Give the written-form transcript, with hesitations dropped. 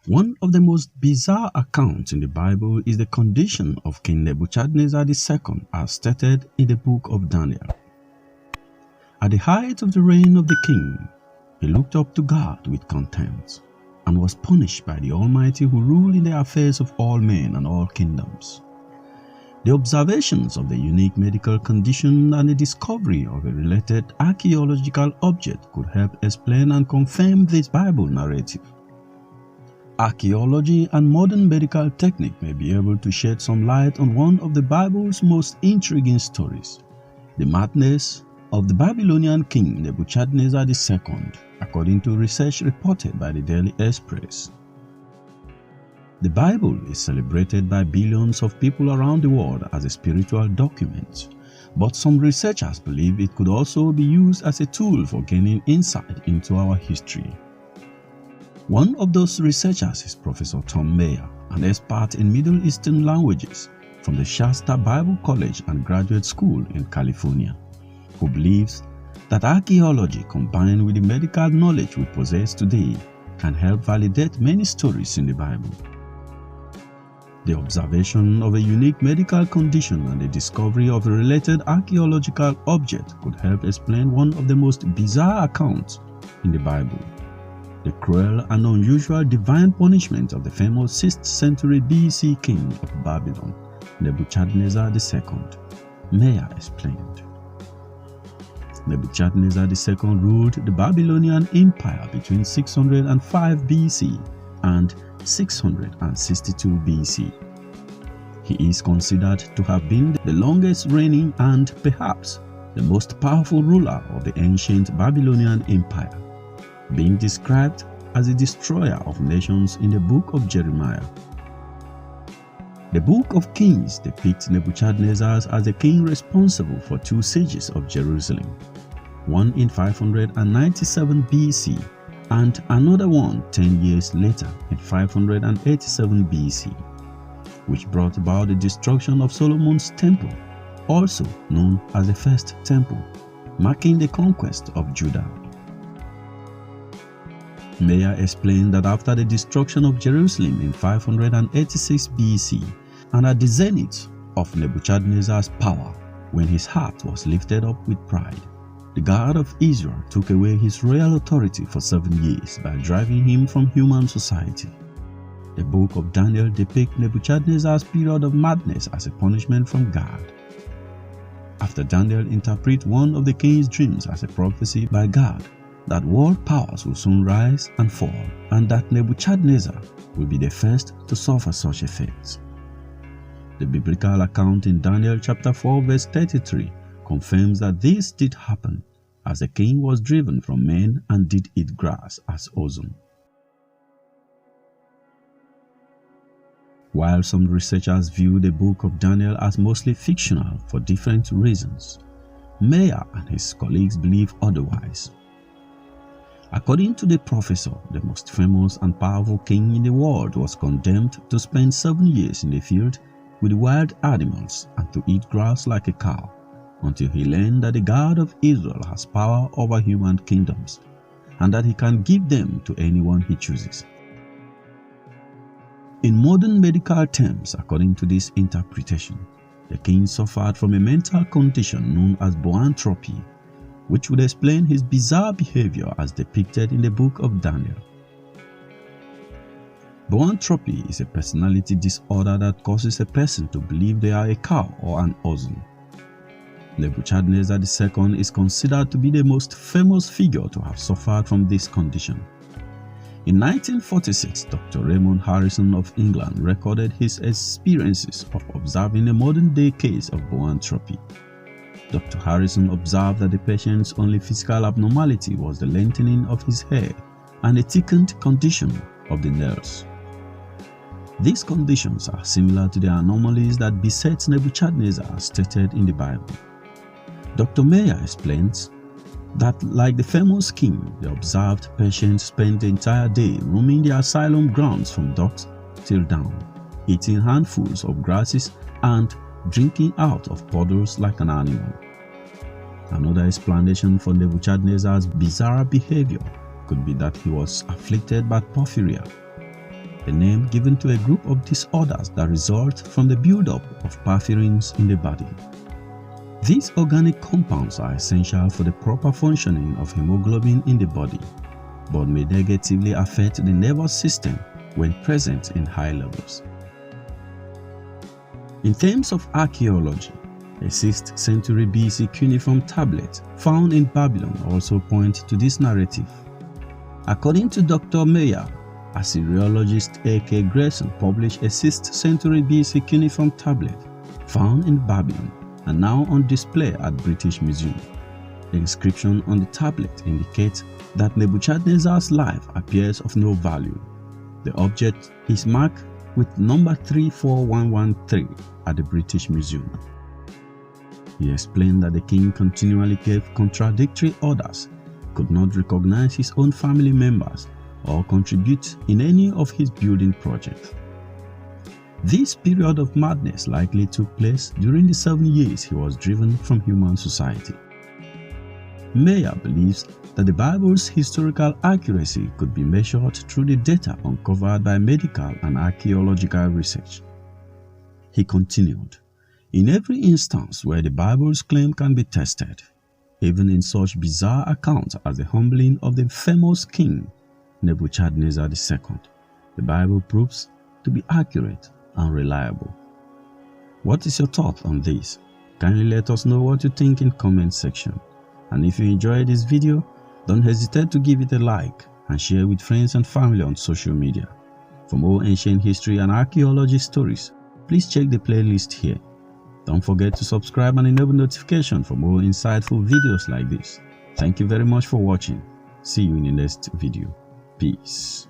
One of the most bizarre accounts in the Bible is the condition of King Nebuchadnezzar II as stated in the book of Daniel. At the height of the reign of the king, he looked up to God with contempt and was punished by the Almighty who ruled in the affairs of all men and all kingdoms. The observations of the unique medical condition and the discovery of a related archaeological object could help explain and confirm this Bible narrative. Archaeology and modern medical technique may be able to shed some light on one of the Bible's most intriguing stories, the madness of the Babylonian king Nebuchadnezzar II, according to research reported by the Daily Express. The Bible is celebrated by billions of people around the world as a spiritual document, but some researchers believe it could also be used as a tool for gaining insight into our history. One of those researchers is Professor Tom Mayer, an expert in Middle Eastern languages from the Shasta Bible College and Graduate School in California, who believes that archaeology combined with the medical knowledge we possess today can help validate many stories in the Bible. The observation of a unique medical condition and the discovery of a related archaeological object could help explain one of the most bizarre accounts in the Bible, the cruel and unusual divine punishment of the famous 6th century BC king of Babylon, Nebuchadnezzar II. Mayer explained. Nebuchadnezzar II ruled the Babylonian Empire between 605 BC and 662 BC. He is considered to have been the longest reigning and perhaps the most powerful ruler of the ancient Babylonian Empire, being described as a destroyer of nations in the book of Jeremiah. The book of Kings depicts Nebuchadnezzar as a king responsible for 2 sieges of Jerusalem, one in 597 BC and another one 10 years later in 587 BC, which brought about the destruction of Solomon's temple, also known as the First Temple, marking the conquest of Judah. Mayer explained that after the destruction of Jerusalem in 586 BC and at the zenith of Nebuchadnezzar's power, when his heart was lifted up with pride, the God of Israel took away his royal authority for 7 years by driving him from human society. The book of Daniel depicts Nebuchadnezzar's period of madness as a punishment from God. After Daniel interprets one of the king's dreams as a prophecy by God that world powers will soon rise and fall, and that Nebuchadnezzar will be the first to suffer such a fate. The biblical account in Daniel chapter 4 verse 33 confirms that this did happen, as the king was driven from men and did eat grass as oxen. While some researchers view the book of Daniel as mostly fictional for different reasons, Mayer and his colleagues believe otherwise. According to the professor, the most famous and powerful king in the world was condemned to spend 7 years in the field with wild animals and to eat grass like a cow, until he learned that the God of Israel has power over human kingdoms and that he can give them to anyone he chooses. In modern medical terms, according to this interpretation, the king suffered from a mental condition known as boanthropy, which would explain his bizarre behavior as depicted in the book of Daniel. Boanthropy is a personality disorder that causes a person to believe they are a cow or an oxen. Nebuchadnezzar II is considered to be the most famous figure to have suffered from this condition. In 1946, Dr. Raymond Harrison of England recorded his experiences of observing a modern-day case of boanthropy. Dr. Harrison observed that the patient's only physical abnormality was the lengthening of his hair and a thickened condition of the nails. These conditions are similar to the anomalies that beset Nebuchadnezzar as stated in the Bible. Dr. Mayer explains that, like the famous king, the observed patient spent the entire day roaming the asylum grounds from dusk till dawn, eating handfuls of grasses and drinking out of puddles like an animal. Another explanation for Nebuchadnezzar's bizarre behavior could be that he was afflicted by porphyria, a name given to a group of disorders that result from the buildup of porphyrins in the body. These organic compounds are essential for the proper functioning of hemoglobin in the body, but may negatively affect the nervous system when present in high levels. In terms of archaeology, a 6th century BC cuneiform tablet found in Babylon also points to this narrative. According to Dr. Meyer, Assyriologist A.K. Grayson published a 6th century BC cuneiform tablet found in Babylon and now on display at British Museum. The inscription on the tablet indicates that Nebuchadnezzar's life appears of no value. The object is marked with number 34113 at the British Museum. He explained that the king continually gave contradictory orders, could not recognize his own family members, or contribute in any of his building projects. This period of madness likely took place during the 7 years he was driven from human society. Meyer believes that the Bible's historical accuracy could be measured through the data uncovered by medical and archaeological research. He continued, "In every instance where the Bible's claim can be tested, even in such bizarre accounts as the humbling of the famous king Nebuchadnezzar II, the Bible proves to be accurate and reliable." What is your thought on this? Kindly let us know what you think in comment section. And if you enjoyed this video, don't hesitate to give it a like and share with friends and family on social media. For more ancient history and archaeology stories, please check the playlist here. Don't forget to subscribe and enable notification for more insightful videos like this. Thank you very much for watching. See you in the next video. Peace.